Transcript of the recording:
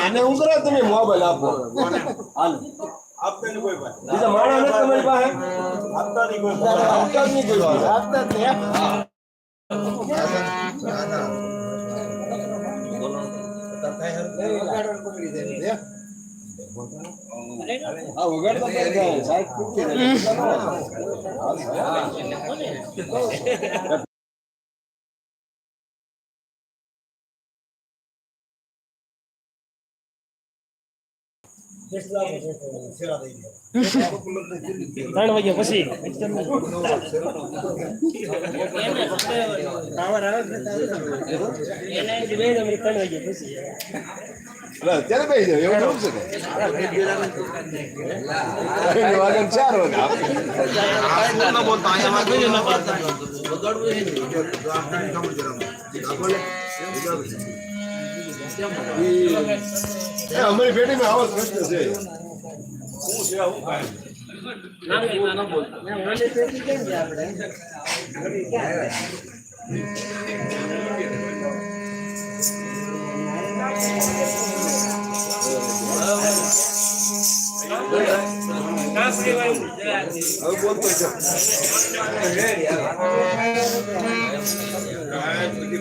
આને હું કરો તમે મોબાઈલ આપો હાલ આપતા ની કોઈ પાસે બીજા માણસ ને તમારી પાસે આપતા ની કોઈ આપતા ની કોઈ આપતા ને હા વગાડતા સાહેબ ત્રણ વાગ્યા પછી પાવર આવે છે એને બે નંબર 3 વાગ્યા પછી અત્યારે બેસી જાવ એવું શું છે વાગન 4 વાગે ના બોલતા અહીંયા વાગે ના બોલતા અમારી પેટીમાં આવો પ્રશ્ન છે શું છે આવું કાંઈ ના બોલતા ઓલી પેટી કેમ છે આપણે હવે બોલતો છે